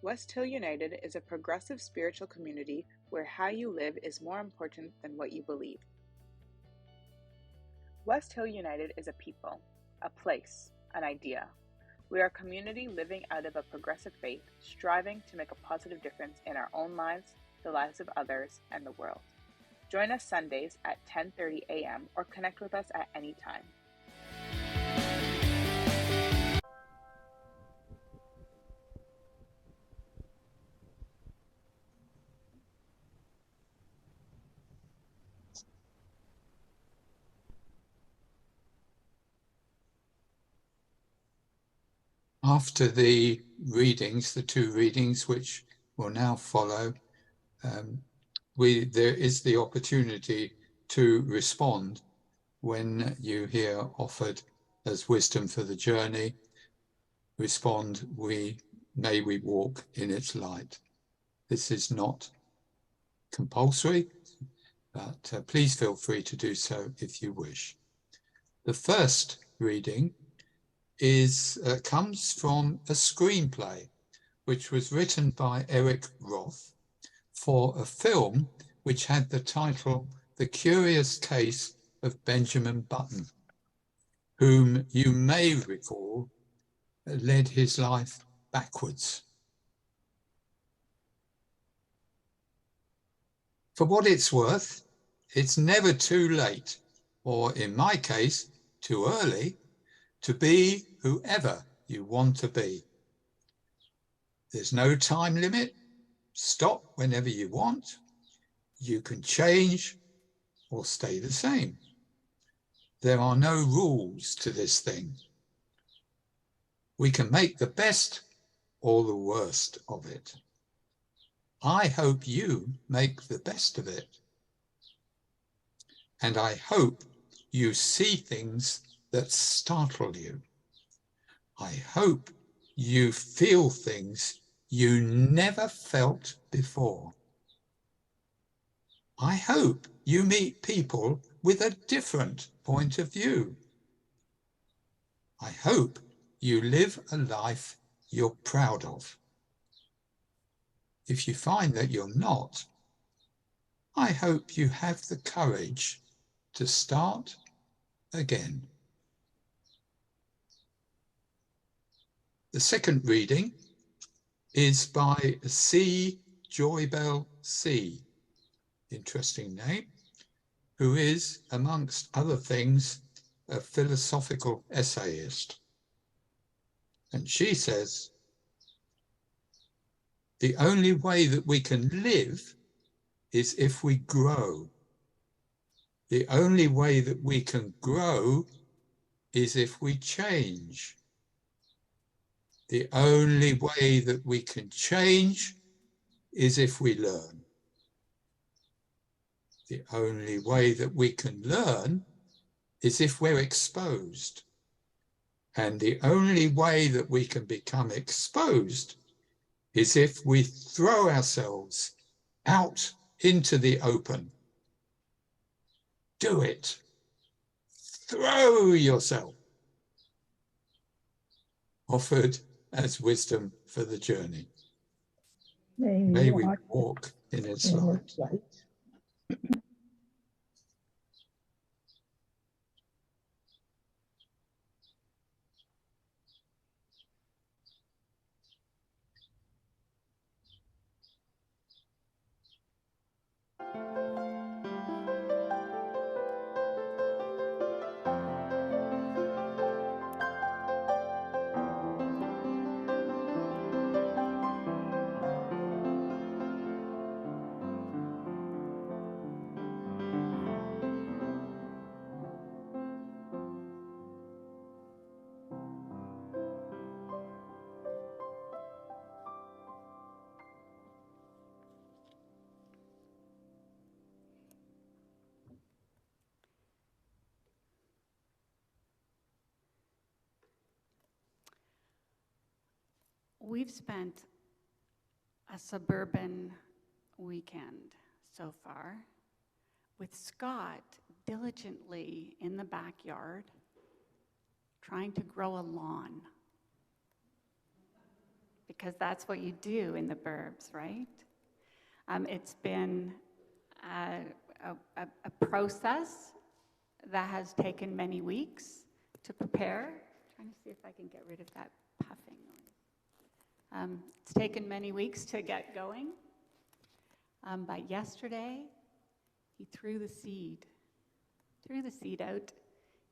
West Hill United is a progressive spiritual community where how you live is more important than what you believe. West Hill United is a people, a place, an idea. We are a community living out of a progressive faith, striving to make a positive difference in our own lives, the lives of others, and the world. Join us Sundays at 10:30 a.m. or connect with us at any time. After the readings, the two readings which will now follow, there is the opportunity to respond when you hear offered as wisdom for the journey. Respond, may we walk in its light. This is not compulsory, but please feel free to do so if you wish. The first reading comes from a screenplay which was written by Eric Roth for a film which had the title The Curious Case of Benjamin Button, whom you may recall led his life backwards. For what it's worth, it's never too late, or in my case, too early, to be whoever you want to be. There's no time limit. Stop whenever you want. You can change or stay the same. There are no rules to this thing. We can make the best or the worst of it. I hope you make the best of it. And I hope you see things that startle you. I hope you feel things you never felt before. I hope you meet people with a different point of view. I hope you live a life you're proud of. If you find that you're not, I hope you have the courage to start again. The second reading is by C. Joybell C. Interesting name, who is, amongst other things, a philosophical essayist. And she says, the only way that we can live is if we grow. The only way that we can grow is if we change. The only way that we can change is if we learn. The only way that we can learn is if we're exposed. And the only way that we can become exposed is if we throw ourselves out into the open. Do it. Throw yourself. Offered as wisdom for the journey. May we walk in its light. We've spent a suburban weekend so far with Scott diligently in the backyard trying to grow a lawn because that's what you do in the burbs, right? It's been a process that has taken many weeks to prepare. I'm trying to see if I can get rid of that puffing noise. It's taken many weeks to get going, but yesterday he threw the seed out.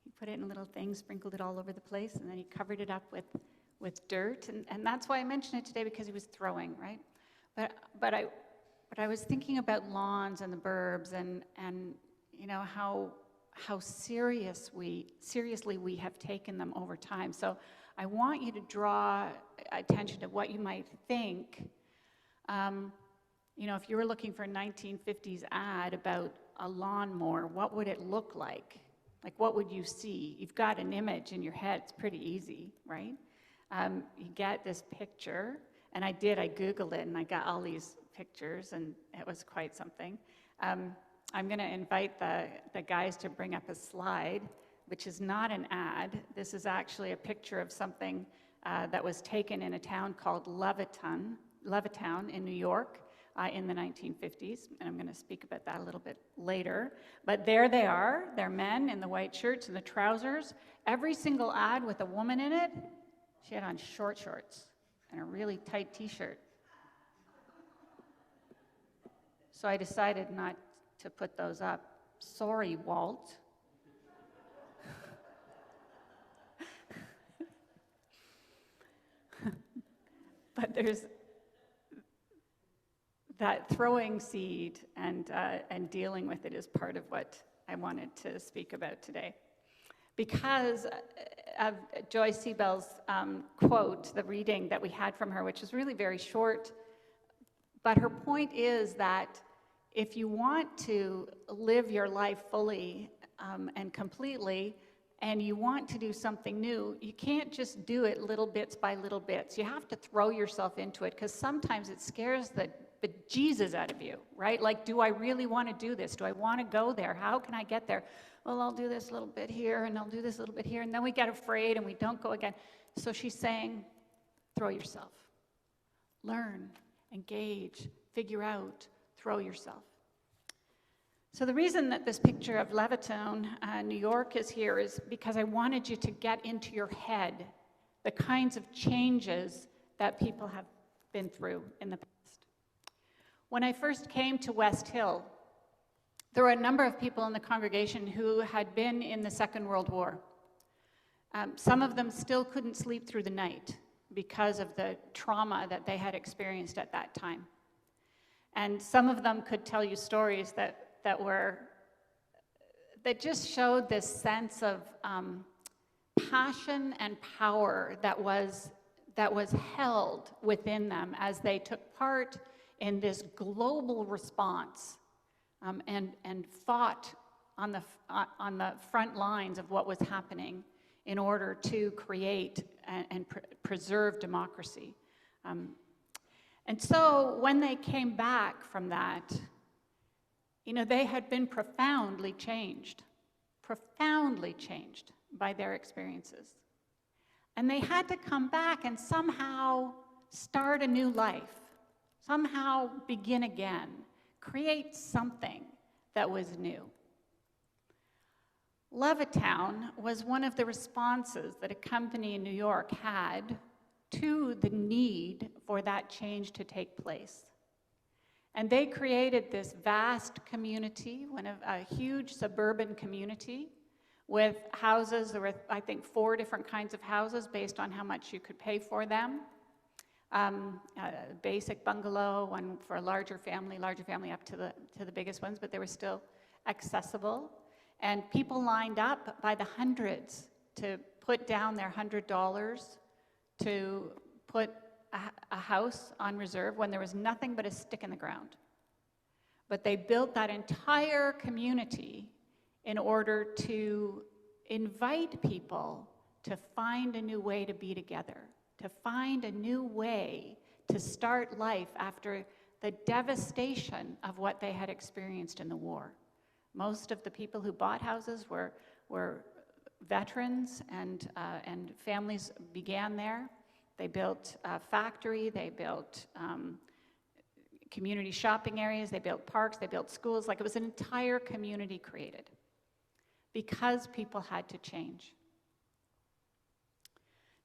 He put it in a little thing, sprinkled it all over the place, and then he covered it up with dirt. And that's why I mentioned it today, because he was throwing, right? But I was thinking about lawns and the burbs, and you know how seriously we have taken them over time. So I want you to draw attention to what you might think. You know, if you were looking for a 1950s ad about a lawnmower, what would it look like? Like, what would you see? You've got an image in your head. It's pretty easy, right? You get this picture, and I Googled it, and I got all these pictures, and it was quite something. I'm going to invite the guys to bring up a slide, which is not an ad. This is actually a picture of something that was taken in a town called Levittown in New York in the 1950s, and I'm going to speak about that a little bit later. But there they are. They're men in the white shirts and the trousers. Every single ad with a woman in it, she had on short shorts and a really tight t-shirt. So I decided not to put those up. Sorry, Walt. But there's that throwing seed and dealing with it is part of what I wanted to speak about today. Because of Joyce Siebel's quote, the reading that we had from her, which is really very short, but her point is that if you want to live your life fully and completely, and you want to do something new, you can't just do it little bits by little bits. You have to throw yourself into it, because sometimes it scares the bejesus out of you, right? Like, do I really want to do this? Do I want to go there? How can I get there? Well, I'll do this little bit here, and I'll do this little bit here, and then we get afraid and we don't go again. So she's saying, throw yourself. Learn, engage, figure out, throw yourself. So the reason that this picture of Levittown, New York is here is because I wanted you to get into your head the kinds of changes that people have been through in the past. When I first came to West Hill, there were a number of people in the congregation who had been in the Second World War. Some of them still couldn't sleep through the night because of the trauma that they had experienced at that time. And some of them could tell you stories that just showed this sense of passion and power that was held within them as they took part in this global response and fought on the front lines of what was happening in order to create and preserve democracy. And so when they came back from that, you know, they had been profoundly changed by their experiences. And they had to come back and somehow start a new life, somehow begin again, create something that was new. Levittown was one of the responses that a company in New York had to the need for that change to take place. And they created this vast community, a huge suburban community with houses. There were, I think, 4 different kinds of houses based on how much you could pay for them. A basic bungalow, one for a larger family up to the biggest ones, but they were still accessible. And people lined up by the hundreds to put down their $100 to put a house on reserve when there was nothing but a stick in the ground. But they built that entire community in order to invite people to find a new way to be together, to find a new way to start life after the devastation of what they had experienced in the war. Most of the people who bought houses were veterans, and families began there. They built a factory, they built community shopping areas, they built parks, they built schools. Like, it was an entire community created because people had to change.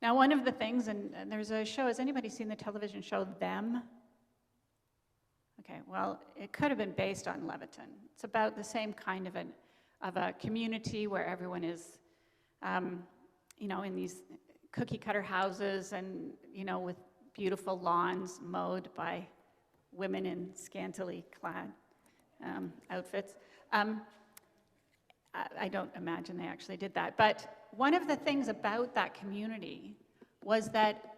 Now, one of the things, and there's a show, has anybody seen the television show Them? Okay, well, it could have been based on Leviton. It's about the same kind of a community where everyone is, you know, in these cookie cutter houses and, you know, with beautiful lawns mowed by women in scantily clad outfits. I don't imagine they actually did that. But one of the things about that community was that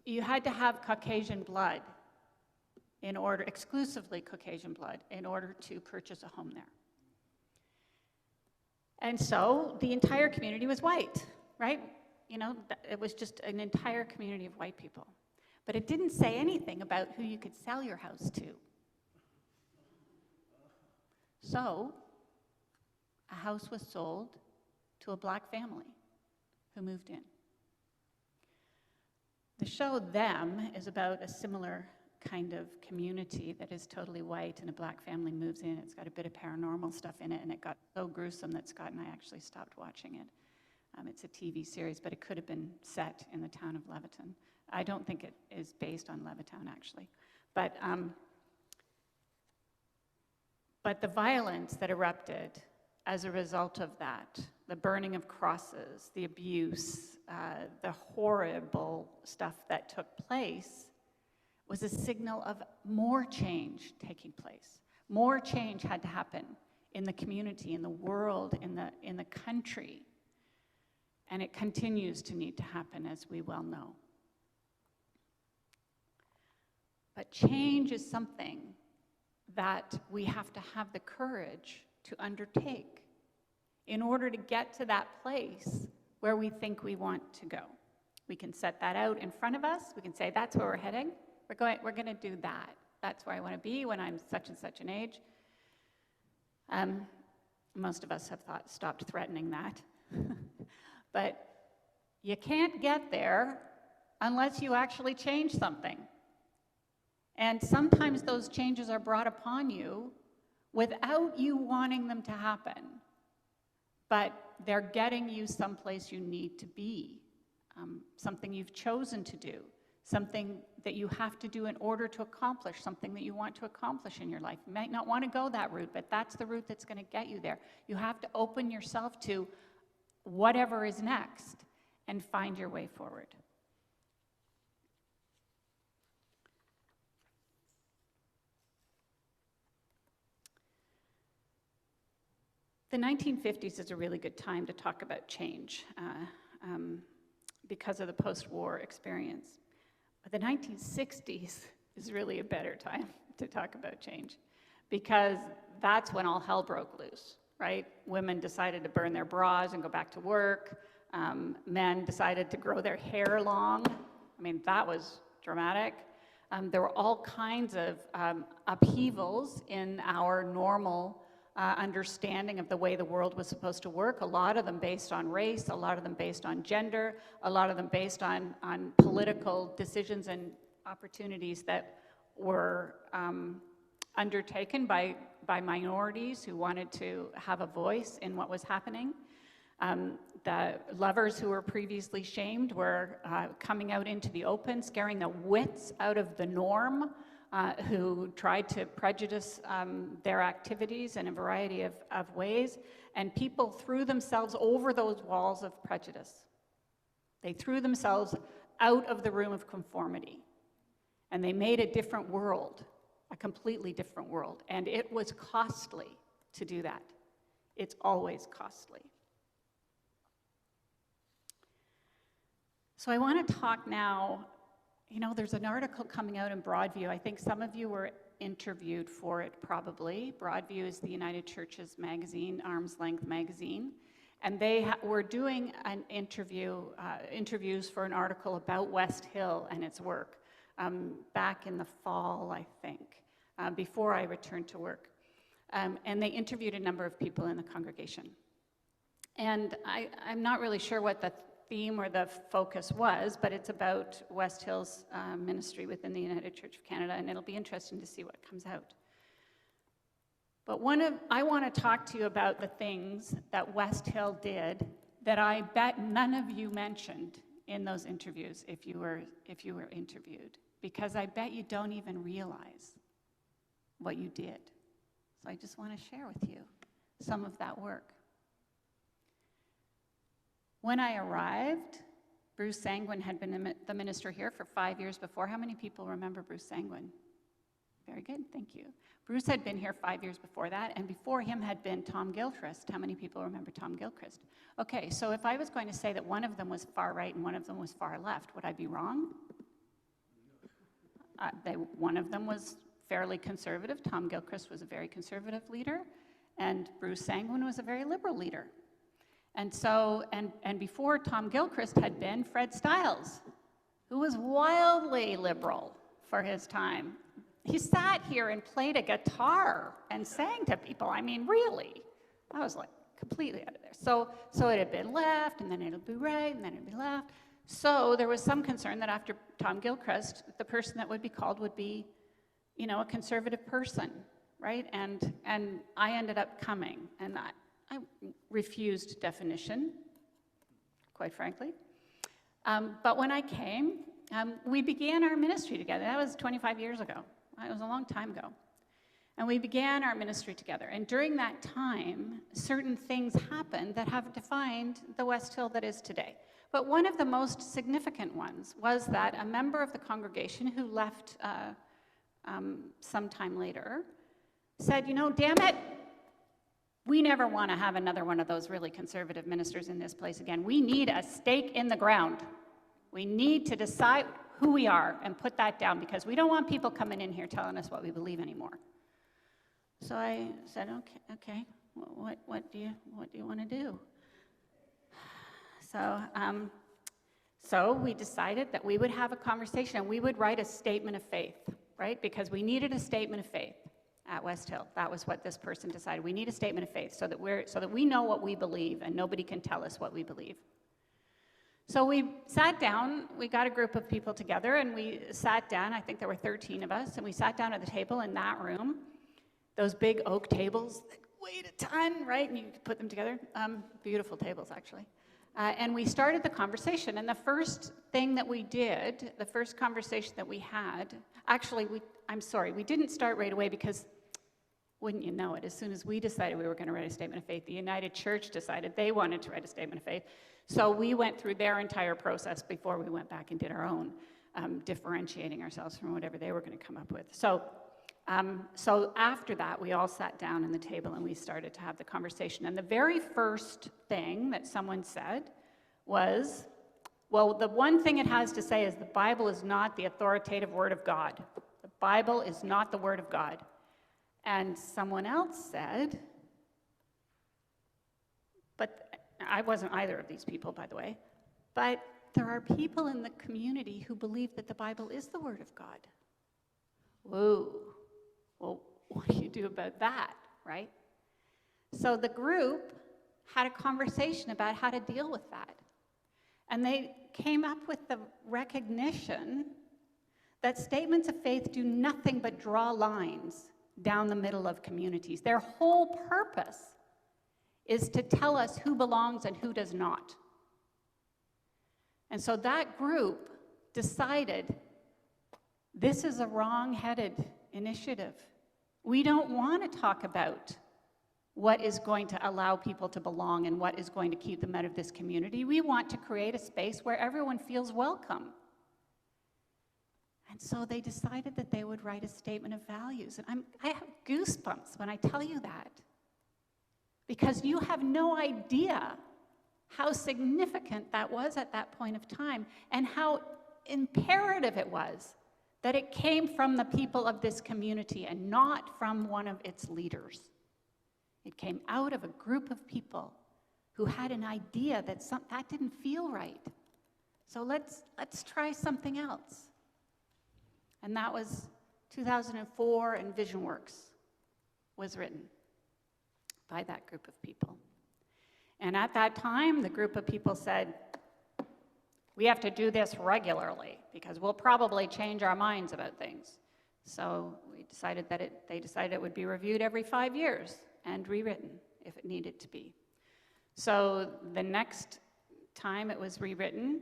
you had to have Caucasian blood in order, exclusively Caucasian blood, in order to purchase a home there. And so the entire community was white, right? You know, it was just an entire community of white people. But it didn't say anything about who you could sell your house to. So a house was sold to a black family who moved in. The show Them is about a similar kind of community that is totally white, and a black family moves in. It's got a bit of paranormal stuff in it, and it got so gruesome that Scott and I actually stopped watching it. It's a TV series, but it could have been set in the town of Leviton. I don't think it is based on Levittown, actually. But the violence that erupted as a result of that, the burning of crosses, the abuse, the horrible stuff that took place, was a signal of more change taking place. More change had to happen in the community, in the world, in the country. And it continues to need to happen, as we well know. But change is something that we have to have the courage to undertake in order to get to that place where we think we want to go. We can set that out in front of us. We can say, that's where we're heading. We're going to do that. That's where I want to be when I'm such and such an age. Most of us have stopped threatening that. But you can't get there unless you actually change something. And sometimes those changes are brought upon you without you wanting them to happen. But they're getting you someplace you need to be, something you've chosen to do, something that you have to do in order to accomplish something that you want to accomplish in your life. You might not want to go that route, but that's the route that's going to get you there. You have to open yourself to whatever is next and find your way forward. The 1950s is a really good time to talk about change because of the post-war experience. But the 1960s is really a better time to talk about change because that's when all hell broke loose, right? Women decided to burn their bras and go back to work. Men decided to grow their hair long. I mean, that was dramatic. There were all kinds of upheavals in our normal understanding of the way the world was supposed to work, a lot of them based on race, a lot of them based on gender, a lot of them based on political decisions and opportunities that were undertaken by minorities who wanted to have a voice in what was happening. The lovers who were previously shamed were coming out into the open, scaring the wits out of the norm, who tried to prejudice their activities in a variety of ways, and people threw themselves over those walls of prejudice. They threw themselves out of the room of conformity, and they made a different world, a completely different world, and it was costly to do that. It's always costly. So I want to talk now. You know, there's an article coming out in Broadview. I think some of you were interviewed for it, probably. Broadview is the United Church's magazine, arm's length magazine. And they were doing an interviews for an article about West Hill and its work back in the fall, I think, before I returned to work. And they interviewed a number of people in the congregation. And I'm not really sure what theme or the focus was, but it's about West Hill's ministry within the United Church of Canada, and it'll be interesting to see what comes out. But I want to talk to you about the things that West Hill did that I bet none of you mentioned in those interviews if you were interviewed, because I bet you don't even realize what you did. So I just want to share with you some of that work. When I arrived, Bruce Sanguin had been the minister here for 5 years before. How many people remember Bruce Sanguin? Very good, thank you. Bruce had been here 5 years before that, and before him had been Tom Gilchrist. How many people remember Tom Gilchrist? Okay, so if I was going to say that one of them was far right and one of them was far left, would I be wrong? One of them was fairly conservative. Tom Gilchrist was a very conservative leader, and Bruce Sanguin was a very liberal leader. And so, and before Tom Gilchrist had been Fred Stiles, who was wildly liberal for his time. He sat here and played a guitar and sang to people. I mean, really. I was like completely out of there. So it had been left, and then it'll be right, and then it'll be left. So there was some concern that after Tom Gilchrist, the person that would be called would be, you know, a conservative person, right? And I ended up coming, and I refused definition, quite frankly. But when I came, we began our ministry together. That was 25 years ago. It was a long time ago. And we began our ministry together. And during that time, certain things happened that have defined the West Hill that is today. But one of the most significant ones was that a member of the congregation who left sometime later said, you know, damn it, we never want to have another one of those really conservative ministers in this place again. We need a stake in the ground. We need to decide who we are and put that down, because we don't want people coming in here telling us what we believe anymore. So I said, okay, what do you want to do? So we decided that we would have a conversation and we would write a statement of faith, right? Because we needed a statement of faith at West Hill. That was what this person decided. We need a statement of faith so that we know what we believe and nobody can tell us what we believe. So we sat down, we got a group of people together, and we sat down. I think there were 13 of us, and we sat down at the table in that room, those big oak tables that weighed a ton, right? And you put them together. Beautiful tables, actually. And we started the conversation. And the first thing that we did, the first conversation that we had, actually, we didn't start right away because, wouldn't you know it, as soon as we decided we were going to write a statement of faith, the United Church decided they wanted to write a statement of faith. So we went through their entire process before we went back and did our own, differentiating ourselves from whatever they were going to come up with. So after that, we all sat down at the table and we started to have the conversation. And the very first thing that someone said was, well, the one thing it has to say is the Bible is not the authoritative word of God. The Bible is not the word of God. And someone else said, but I wasn't either of these people, by the way, but there are people in the community who believe that the Bible is the word of God. Whoa. Well, what do you do about that, right? So the group had a conversation about how to deal with that. And they came up with the recognition that statements of faith do nothing but draw lines down the middle of communities. Their whole purpose is to tell us who belongs and who does not. And so that group decided this is a wrong-headed initiative. We don't want to talk about what is going to allow people to belong and what is going to keep them out of this community. We want to create a space where everyone feels welcome. And so they decided that they would write a statement of values. And I have goosebumps when I tell you that, because you have no idea how significant that was at that point of time and how imperative it was that it came from the people of this community and not from one of its leaders. It came out of a group of people who had an idea that that didn't feel right. So let's try something else. And that was 2004, and VisionWorks was written by that group of people. And at that time, the group of people said, We have to do this regularly because we'll probably change our minds about things. So we decided that they decided it would be reviewed every 5 years and rewritten if it needed to be. So the next time it was rewritten,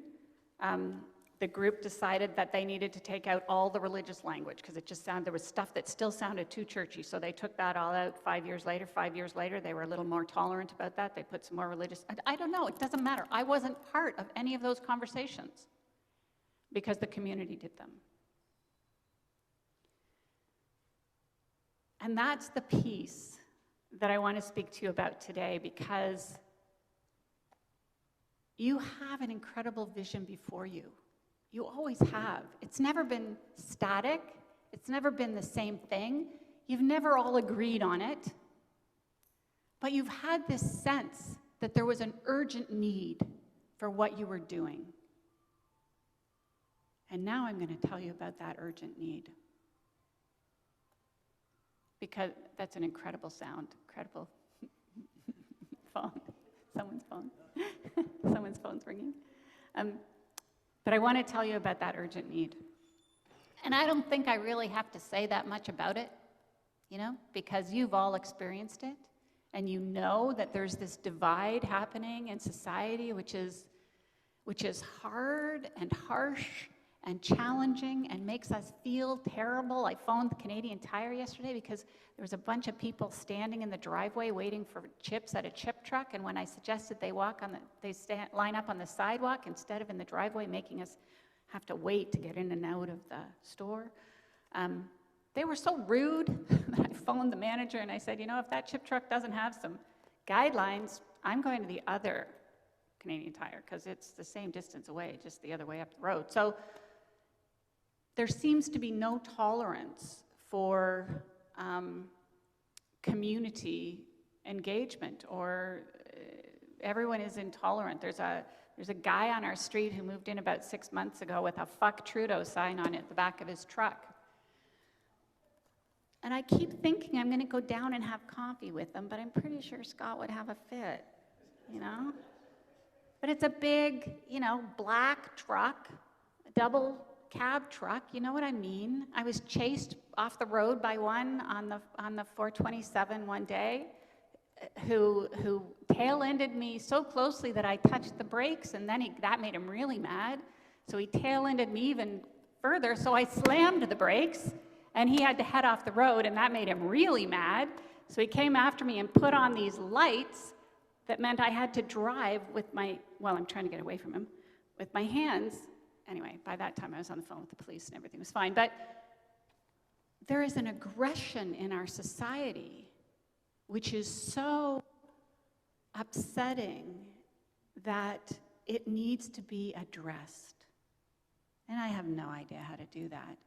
the group decided that they needed to take out all the religious language because it just sounded, there was stuff that still sounded too churchy. So they took that all out 5 years later. 5 years later, they were a little more tolerant about that. They put some more religious, I don't know, it doesn't matter. I wasn't part of any of those conversations because the community did them. And that's the piece that I want to speak to you about today, because you have an incredible vision before you. You always have. It's never been static. It's never been the same thing. You've never all agreed on it. But you've had this sense that there was an urgent need for what you were doing. And now I'm going to tell you about that urgent need. Because that's an incredible sound, incredible phone, someone's phone. Someone's phone's ringing. But I want to tell you about that urgent need. And I don't think I really have to say that much about it, because you've all experienced it. And you know that there's this divide happening in society, which is hard and harsh and challenging and makes us feel terrible. I phoned the Canadian Tire yesterday because there was a bunch of people standing in the driveway waiting for chips at a chip truck, and when I suggested they line up on the sidewalk instead of in the driveway, making us have to wait to get in and out of the store, they were so rude that I phoned the manager and I said, if that chip truck doesn't have some guidelines, I'm going to the other Canadian Tire because it's the same distance away, just the other way up the road. So there seems to be no tolerance for community engagement, or everyone is intolerant. There's a guy on our street who moved in about 6 months ago with a "Fuck Trudeau" sign on it, the back of his truck. And I keep thinking I'm going to go down and have coffee with him, but I'm pretty sure Scott would have a fit, But it's a big, black truck, a double cab truck, you know what I mean? I was chased off the road by one on the 427 one day who tail-ended me so closely that I touched the brakes, and then that made him really mad. So he tail-ended me even further, so I slammed the brakes, and he had to head off the road, and that made him really mad. So he came after me and put on these lights that meant I had to drive with I'm trying to get away from him, with my hands. Anyway, by that time I was on the phone with the police and everything was fine. But there is an aggression in our society which is so upsetting that it needs to be addressed. And I have no idea how to do that.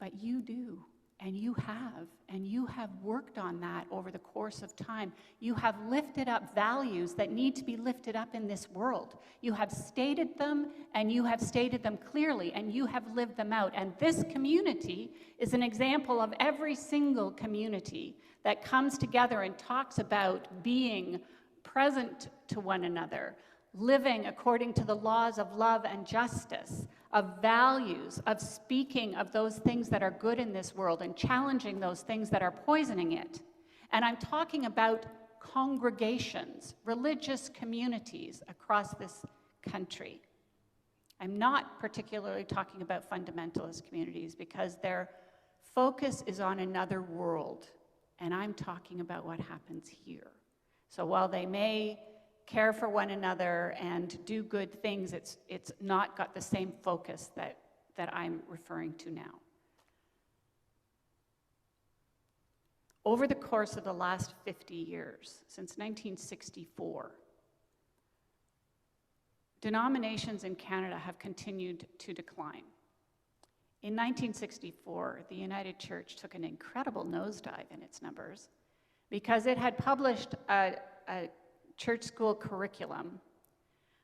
But you do. And you have worked on that over the course of time. You have lifted up values that need to be lifted up in this world. You have stated them, and you have stated them clearly, and you have lived them out. And this community is an example of every single community that comes together and talks about being present to one another, living according to the laws of love and justice, of values, of speaking of those things that are good in this world and challenging those things that are poisoning it. And I'm talking about congregations, religious communities across this country. I'm not particularly talking about fundamentalist communities because their focus is on another world, and I'm talking about what happens here. So while they may care for one another and do good things, it's not got the same focus that I'm referring to now. Over the course of the last 50 years, since 1964, denominations in Canada have continued to decline. In 1964, the United Church took an incredible nosedive in its numbers because it had published a church school curriculum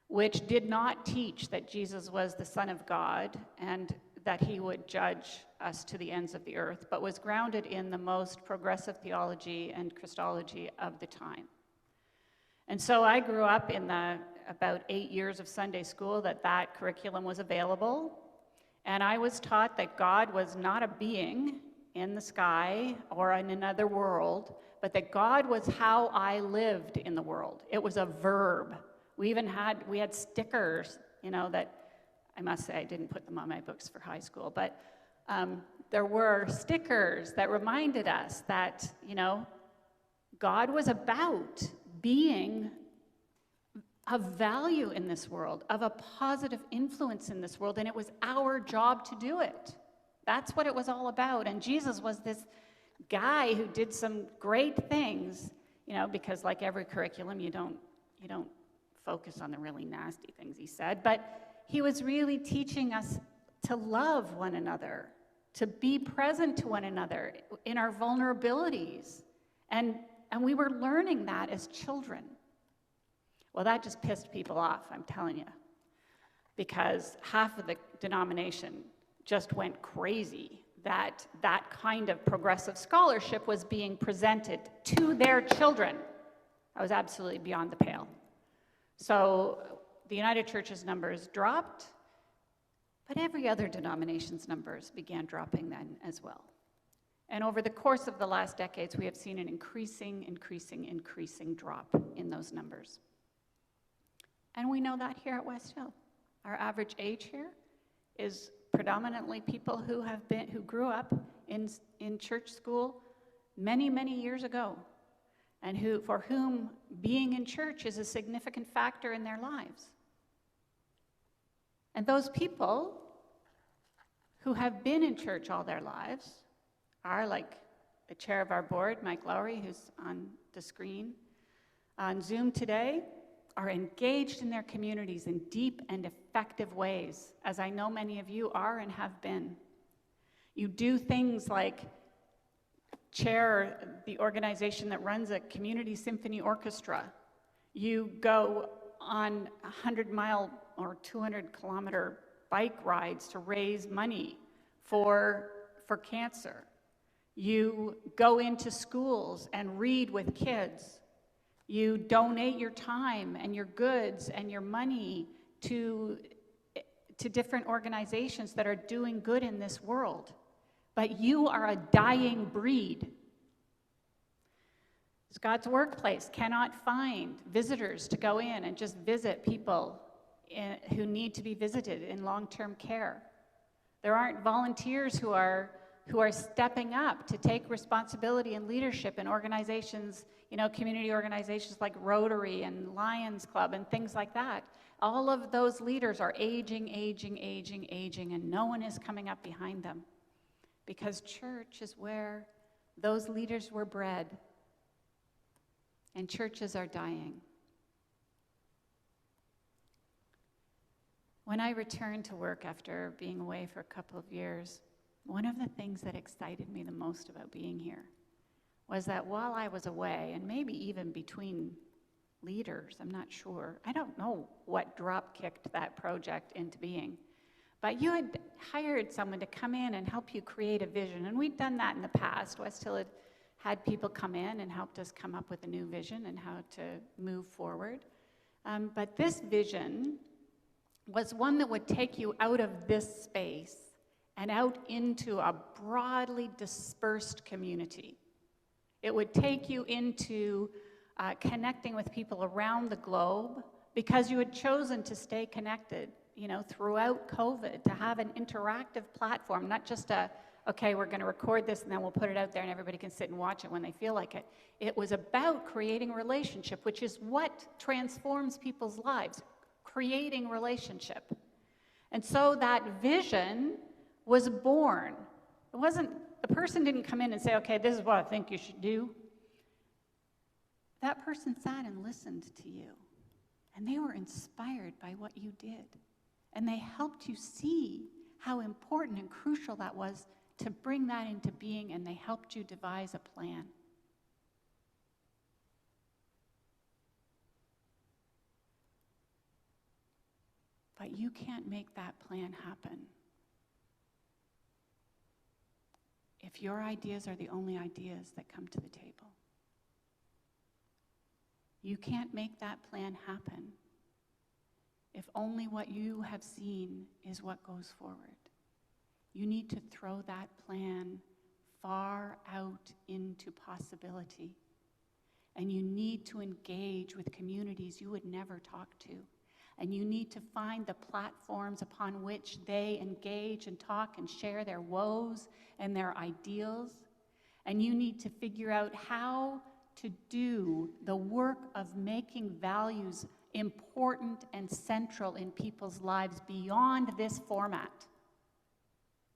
which did not teach that Jesus was the Son of God and that he would judge us to the ends of the earth, but was grounded in the most progressive theology and Christology of the time. And so I grew up in the about 8 years of Sunday school that curriculum was available. And I was taught that God was not a being in the sky or in another world, but that God was how I lived in the world. It was a verb. We had stickers, that I must say I didn't put them on my books for high school, but there were stickers that reminded us that, God was about being of value in this world, of a positive influence in this world, and it was our job to do it. That's what it was all about. And Jesus was this guy who did some great things, because like every curriculum, you don't focus on the really nasty things he said, but he was really teaching us to love one another, to be present to one another in our vulnerabilities. And we were learning that as children. Well, that just pissed people off, I'm telling you, because half of the denomination just went crazy that that kind of progressive scholarship was being presented to their children. That was absolutely beyond the pale. So the United Church's numbers dropped, but every other denomination's numbers began dropping then as well. And over the course of the last decades, we have seen an increasing drop in those numbers. And we know that here at West Hill. Our average age here is predominantly people who grew up in church school many, many years ago, and for whom being in church is a significant factor in their lives. And those people who have been in church all their lives are, like the chair of our board, Mike Lowry, who's on the screen on Zoom today, are engaged in their communities in deep and effective ways, as I know many of you are and have been. You do things like chair the organization that runs a community symphony orchestra. You go on 100-mile or 200-kilometer bike rides to raise money for cancer. You go into schools and read with kids. You donate your time and your goods and your money to different organizations that are doing good in this world. But you are a dying breed. God's workplace cannot find visitors to go in and just visit people who need to be visited in long-term care. There aren't volunteers who are stepping up to take responsibility and leadership in organizations, community organizations like Rotary and Lions Club and things like that. All of those leaders are aging, and no one is coming up behind them, because church is where those leaders were bred, and churches are dying. When I returned to work after being away for a couple of years, one of the things that excited me the most about being here was that while I was away, and maybe even between leaders, I'm not sure, I don't know what drop-kicked that project into being, but you had hired someone to come in and help you create a vision, and we'd done that in the past. West Hill had people come in and helped us come up with a new vision and how to move forward. But this vision was one that would take you out of this space and out into a broadly dispersed community. It would take you into connecting with people around the globe, because you had chosen to stay connected, throughout COVID, to have an interactive platform, not just okay, we're going to record this and then we'll put it out there and everybody can sit and watch it when they feel like it. It was about creating a relationship, which is what transforms people's lives, creating relationship. And so that vision was born. The person didn't come in and say, okay, this is what I think you should do. That person sat and listened to you, and they were inspired by what you did. And they helped you see how important and crucial that was to bring that into being, and they helped you devise a plan. But you can't make that plan happen if your ideas are the only ideas that come to the table. You can't make that plan happen if only what you have seen is what goes forward. You need to throw that plan far out into possibility. And you need to engage with communities you would never talk to. And you need to find the platforms upon which they engage and talk and share their woes and their ideals. And you need to figure out how to do the work of making values important and central in people's lives beyond this format.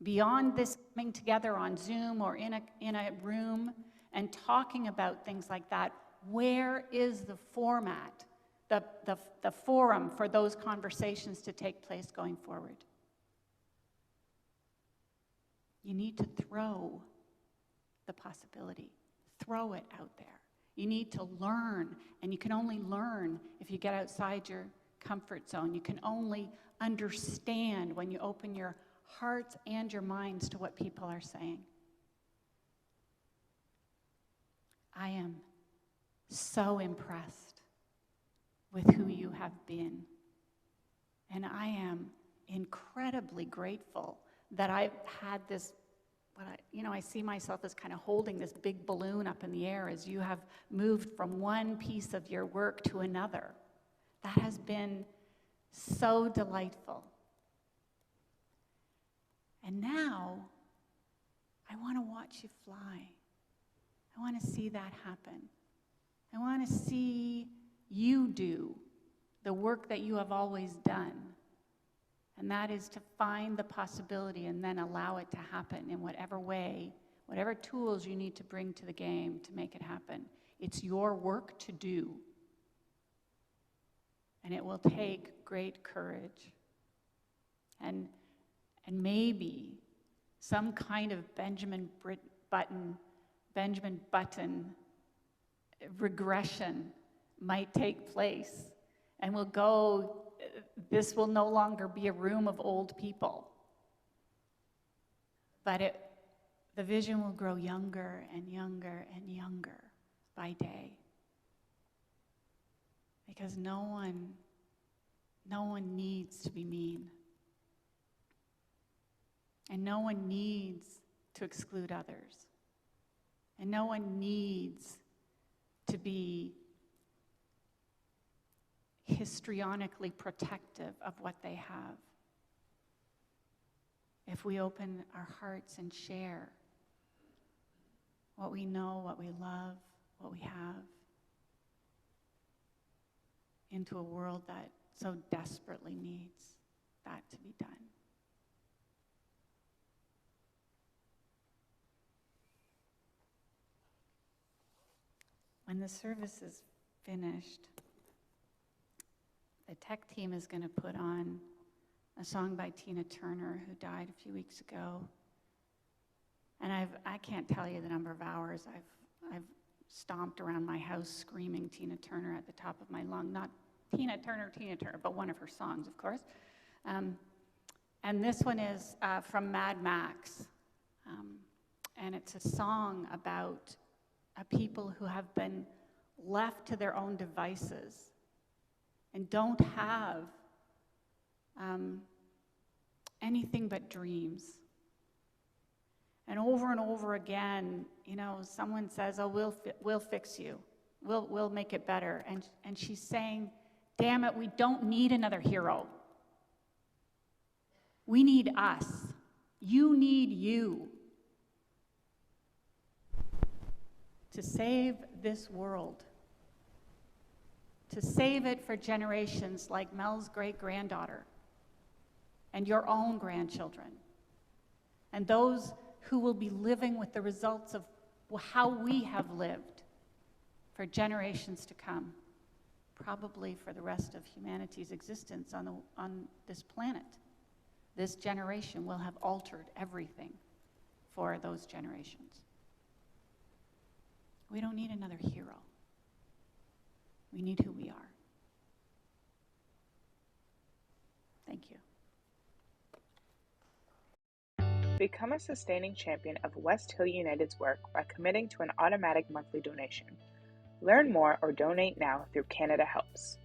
Beyond this coming together on Zoom or in a room and talking about things like that. Where is the format, the forum for those conversations to take place going forward? You need to throw the possibility, throw it out there. You need to learn, and you can only learn if you get outside your comfort zone. You can only understand when you open your hearts and your minds to what people are saying. I am so impressed with who you have been. And I am incredibly grateful that I've had this, I see myself as kind of holding this big balloon up in the air as you have moved from one piece of your work to another. That has been so delightful. And now, I want to watch you fly. I want to see that happen. I want to see you do the work that you have always done. And that is to find the possibility and then allow it to happen in whatever way, whatever tools you need to bring to the game to make it happen. It's your work to do. And it will take great courage. And maybe some kind of Benjamin Button regression might take place, and we'll go, this will no longer be a room of old people. But the vision will grow younger and younger and younger by day. Because no one needs to be mean. And no one needs to exclude others. And no one needs to be histrionically protective of what they have. If we open our hearts and share what we know, what we love, what we have, into a world that so desperately needs that to be done. When the service is finished, the tech team is going to put on a song by Tina Turner, who died a few weeks ago. And I can't tell you the number of hours I've stomped around my house screaming Tina Turner at the top of my lung. Not Tina Turner, but one of her songs, of course. And this one is from Mad Max. And it's a song about a people who have been left to their own devices and don't have anything but dreams. And over again, someone says, "Oh, we'll fix you. We'll make it better." And she's saying, "Damn it, we don't need another hero. We need us. You need you to save this world, to save it for generations like Mel's great-granddaughter and your own grandchildren, and those who will be living with the results of how we have lived for generations to come, probably for the rest of humanity's existence on this planet. This generation will have altered everything for those generations. We don't need another hero. We need who we are. Thank you. Become a sustaining champion of West Hill United's work by committing to an automatic monthly donation. Learn more or donate now through Canada Helps.